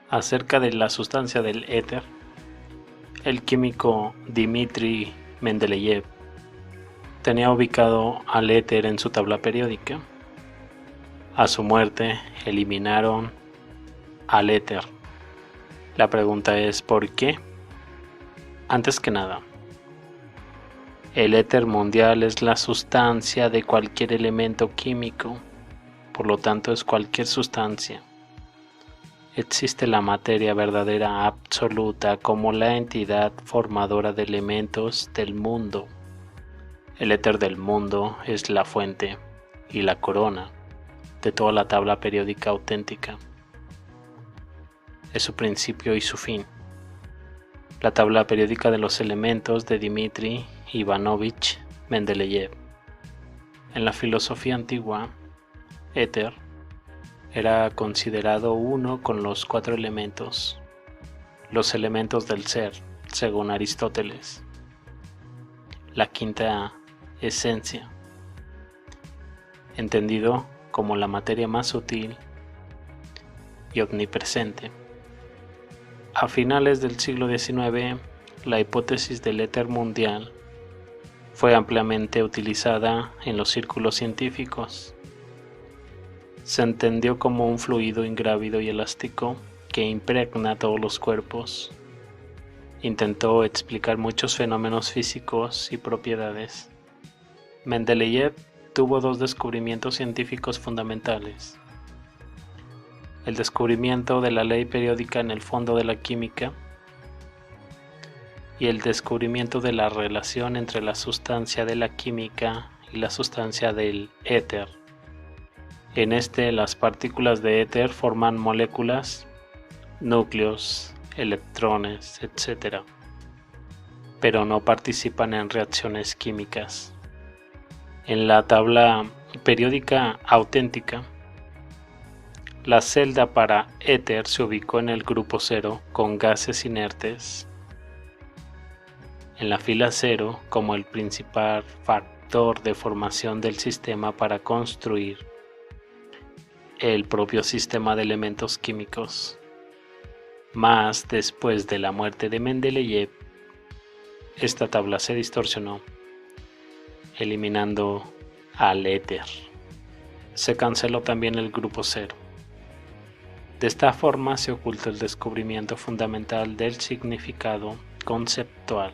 Acerca de la sustancia del éter, el químico Dmitri Mendeleev tenía ubicado al éter en su tabla periódica. A su muerte, eliminaron al éter. La pregunta es ¿por qué? Antes que nada, el éter mundial es la sustancia de cualquier elemento químico, por lo tanto es cualquier sustancia. Existe la materia verdadera absoluta como la entidad formadora de elementos del mundo. El éter del mundo es la fuente y la corona de toda la tabla periódica auténtica. Es su principio y su fin. La tabla periódica de los elementos de Dmitri Ivanovich Mendeleev. En la filosofía antigua, éter era considerado uno con los 4 elementos, los elementos del ser, según Aristóteles. La quinta esencia, entendido como la materia más sutil y omnipresente. A finales del siglo XIX, la hipótesis del éter mundial fue ampliamente utilizada en los círculos científicos. Se entendió como un fluido ingrávido y elástico que impregna todos los cuerpos. Intentó explicar muchos fenómenos físicos y propiedades. Mendeleev tuvo 2 descubrimientos científicos fundamentales: el descubrimiento de la ley periódica en el fondo de la química y el descubrimiento de la relación entre la sustancia de la química y la sustancia del éter. En las partículas de éter forman moléculas, núcleos, electrones, etc., pero no participan en reacciones químicas. En la tabla periódica auténtica, la celda para éter se ubicó en el grupo 0 con gases inertes, en la fila 0 como el principal factor de formación del sistema para construir el propio sistema de elementos químicos. Mas después de la muerte de Mendeleev, esta tabla se distorsionó, eliminando al éter. Se canceló también el grupo 0. De esta forma se ocultó el descubrimiento fundamental del significado conceptual.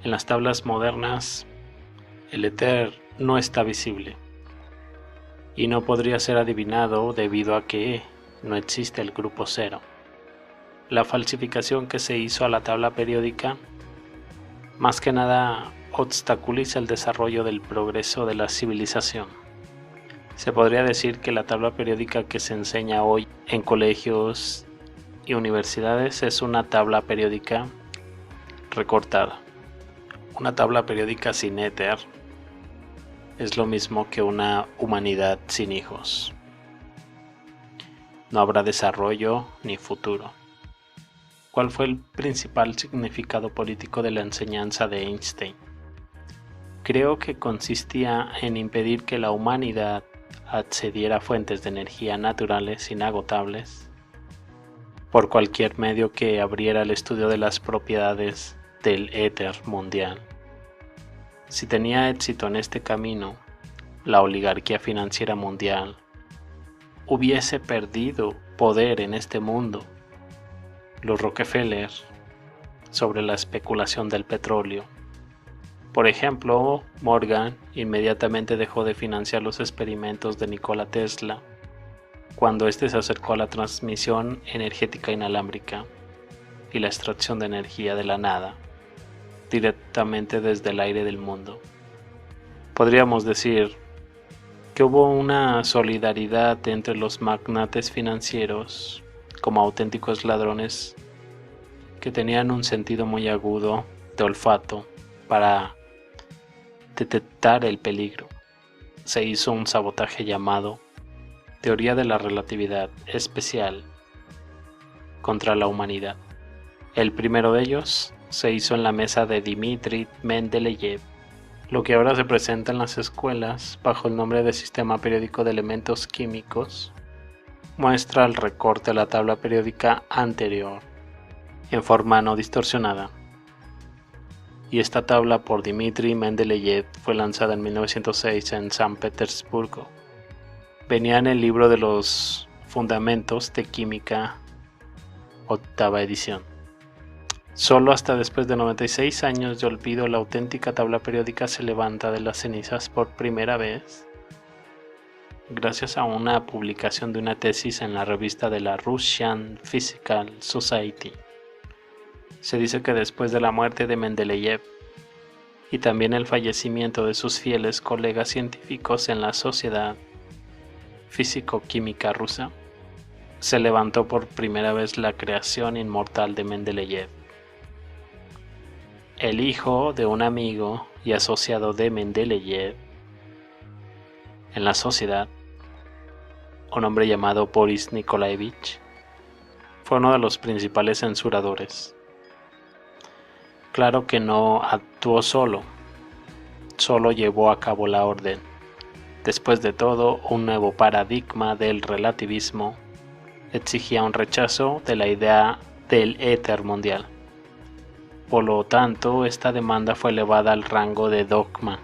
En las tablas modernas, el éter no está visible y no podría ser adivinado debido a que no existe el grupo 0. La falsificación que se hizo a la tabla periódica más que nada obstaculiza el desarrollo del progreso de la civilización. Se podría decir que la tabla periódica que se enseña hoy en colegios y universidades es una tabla periódica recortada. Una tabla periódica sin éter es lo mismo que una humanidad sin hijos. No habrá desarrollo ni futuro. ¿Cuál fue el principal significado político de la enseñanza de Einstein? Creo que consistía en impedir que la humanidad accediera a fuentes de energía naturales inagotables por cualquier medio que abriera el estudio de las propiedades del éter mundial. Si tenía éxito en este camino, la oligarquía financiera mundial hubiese perdido poder en este mundo. Los Rockefeller sobre la especulación del petróleo. Por ejemplo, Morgan inmediatamente dejó de financiar los experimentos de Nikola Tesla cuando éste se acercó a la transmisión energética inalámbrica y la extracción de energía de la nada directamente desde el aire del mundo. Podríamos decir que hubo una solidaridad entre los magnates financieros como auténticos ladrones que tenían un sentido muy agudo de olfato para detectar el peligro. Se hizo un sabotaje llamado teoría de la relatividad especial contra la humanidad. El primero de ellos se hizo en la mesa de Dmitri Mendeleev, lo que ahora se presenta en las escuelas bajo el nombre de Sistema Periódico de Elementos Químicos, muestra el recorte de la tabla periódica anterior en forma no distorsionada. Y esta tabla por Dmitri Mendeleev fue lanzada en 1906 en San Petersburgo. Venía en el libro de los Fundamentos de Química, octava edición. Solo hasta después de 96 años de olvido la auténtica tabla periódica se levanta de las cenizas por primera vez, gracias a una publicación de una tesis en la revista de la Russian Physical Society. Se dice que después de la muerte de Mendeleev y también el fallecimiento de sus fieles colegas científicos en la Sociedad Físico-Química Rusa, se levantó por primera vez la creación inmortal de Mendeleev. El hijo de un amigo y asociado de Mendeleev en la sociedad, un hombre llamado Boris Nikolaevich, fue uno de los principales censuradores. Claro que no actuó solo llevó a cabo la orden. Después de todo, un nuevo paradigma del relativismo exigía un rechazo de la idea del éter mundial. Por lo tanto, esta demanda fue elevada al rango de dogma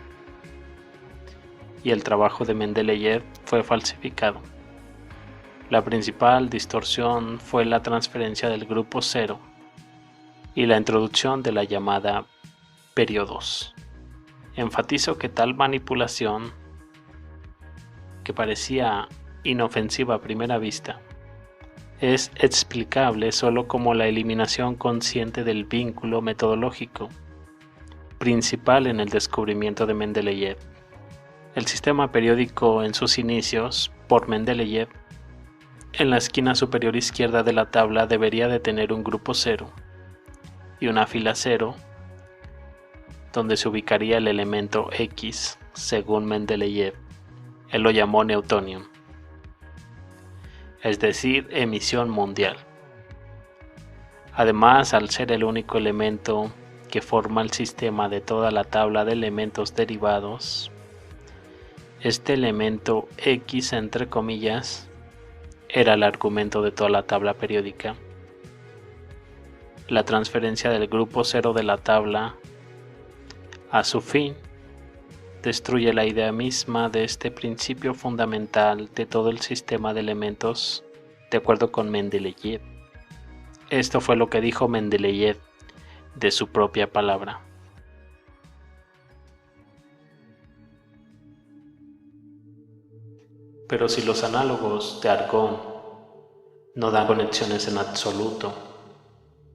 y el trabajo de Mendeleev fue falsificado. La principal distorsión fue la transferencia del grupo cero y la introducción de la llamada periodos. Enfatizo que tal manipulación, que parecía inofensiva a primera vista, es explicable solo como la eliminación consciente del vínculo metodológico principal en el descubrimiento de Mendeleev. El sistema periódico en sus inicios, por Mendeleev, en la esquina superior izquierda de la tabla debería de tener un grupo cero y una fila cero, donde se ubicaría el elemento X, según Mendeleev. Él lo llamó Newtonium, es decir, emisión mundial. Además, al ser el único elemento que forma el sistema de toda la tabla de elementos derivados, este elemento X, entre comillas, era el argumento de toda la tabla periódica. La transferencia del grupo cero de la tabla a su fin destruye la idea misma de este principio fundamental de todo el sistema de elementos, de acuerdo con Mendeleev. Esto fue lo que dijo Mendeleev de su propia palabra. Pero si los análogos de argón no dan conexiones en absoluto,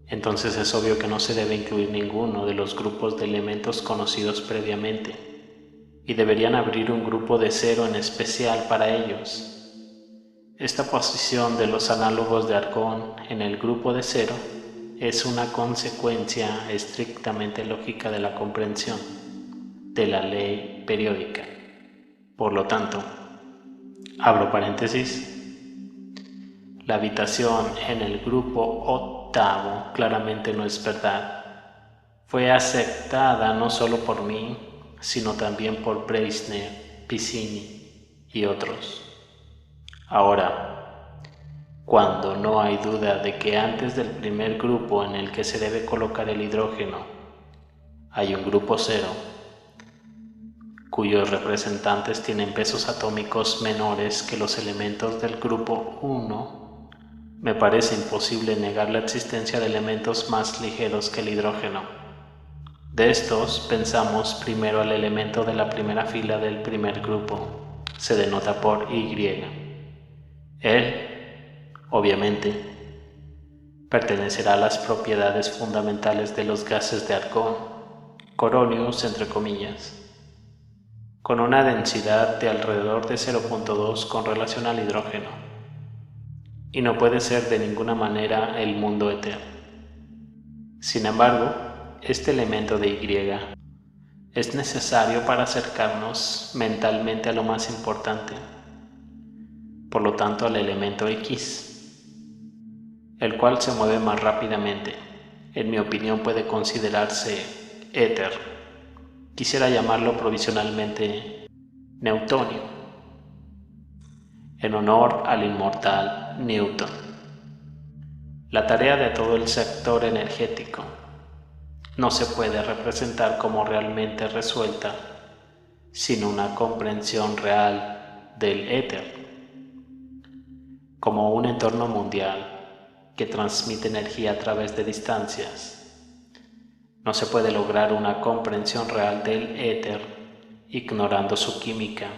entonces es obvio que no se debe incluir ninguno de los grupos de elementos conocidos previamente, y deberían abrir un grupo de cero en especial para ellos. Esta posición de los análogos de argón en el grupo de cero es una consecuencia estrictamente lógica de la comprensión de la ley periódica. Por lo tanto, abro paréntesis, la habitación en el grupo octavo claramente no es verdad. Fue aceptada no solo por mí, sino también por Breisner, Piscini y otros. Ahora, cuando no hay duda de que antes del primer grupo en el que se debe colocar el hidrógeno hay un grupo cero, cuyos representantes tienen pesos atómicos menores que los elementos del grupo 1, me parece imposible negar la existencia de elementos más ligeros que el hidrógeno. De estos, pensamos primero al elemento de la primera fila del primer grupo, se denota por Y. Él, obviamente, pertenecerá a las propiedades fundamentales de los gases de argón, coronius entre comillas, con una densidad de alrededor de 0.2 con relación al hidrógeno, y no puede ser de ninguna manera el mundo éter. Sin embargo, este elemento de Y es necesario para acercarnos mentalmente a lo más importante, por lo tanto al elemento X, el cual se mueve más rápidamente. En mi opinión puede considerarse éter. Quisiera llamarlo provisionalmente Newtonio, en honor al inmortal Newton. La tarea de todo el sector energético no se puede representar como realmente resuelta sin una comprensión real del éter como un entorno mundial que transmite energía a través de distancias. No se puede lograr una comprensión real del éter ignorando su química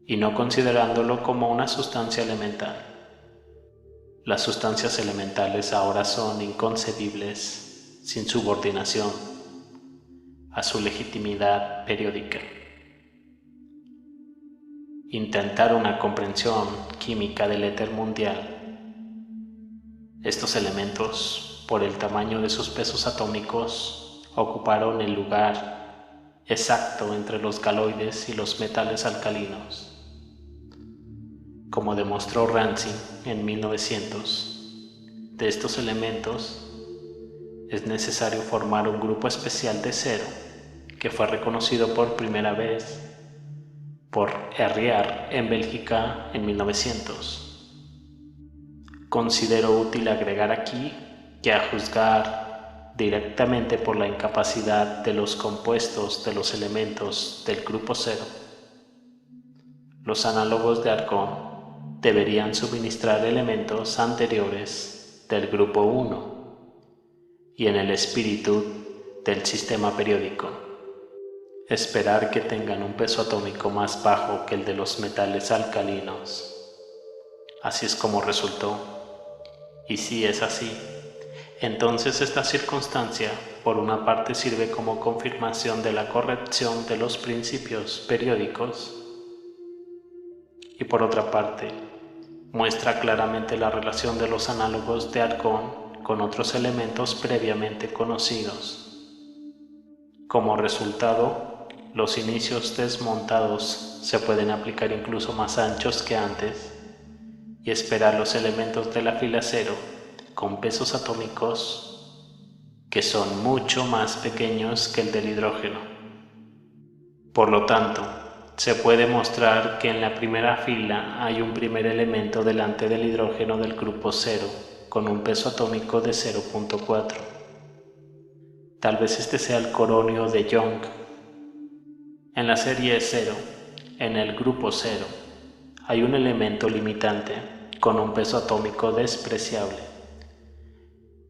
y no considerándolo como una sustancia elemental. Las sustancias elementales ahora son inconcebibles sin subordinación a su legitimidad periódica. Intentar una comprensión química del éter mundial. Estos elementos, por el tamaño de sus pesos atómicos, ocuparon el lugar exacto entre los galoides y los metales alcalinos. Como demostró Rancid en 1900, de estos elementos es necesario formar un grupo especial de cero que fue reconocido por primera vez por Henriard en Bélgica en 1900. Considero útil agregar aquí que a juzgar directamente por la incapacidad de los compuestos de los elementos del grupo cero, los análogos de argón deberían suministrar elementos anteriores del grupo 1 y en el espíritu del sistema periódico. Esperar que tengan un peso atómico más bajo que el de los metales alcalinos. Así es como resultó. Y si es así, entonces esta circunstancia, por una parte, sirve como confirmación de la corrección de los principios periódicos y por otra parte, muestra claramente la relación de los análogos de argón con otros elementos previamente conocidos. Como resultado, los inicios desmontados se pueden aplicar incluso más anchos que antes y esperar los elementos de la fila cero con pesos atómicos que son mucho más pequeños que el del hidrógeno. Por lo tanto, se puede mostrar que en la primera fila hay un primer elemento delante del hidrógeno del grupo cero con un peso atómico de 0.4. Tal vez este sea el coronio de Young. En la serie 0, en el grupo 0, hay un elemento limitante con un peso atómico despreciable,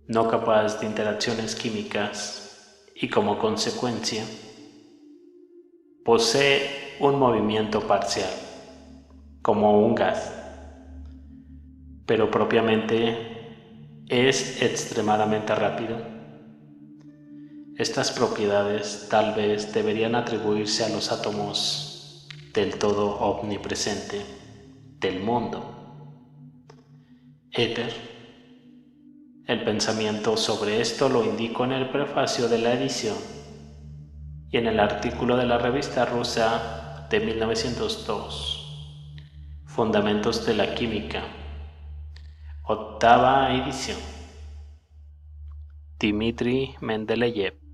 no capaz de interacciones químicas y como consecuencia posee un movimiento parcial, como un gas, pero propiamente es extremadamente rápido. Estas propiedades tal vez deberían atribuirse a los átomos del todo omnipresente del mundo. Éter. El pensamiento sobre esto lo indico en el prefacio de la edición y en el artículo de la revista rusa de 1902, Fundamentos de la Química, 8ª edición. Dmitri Mendeleev.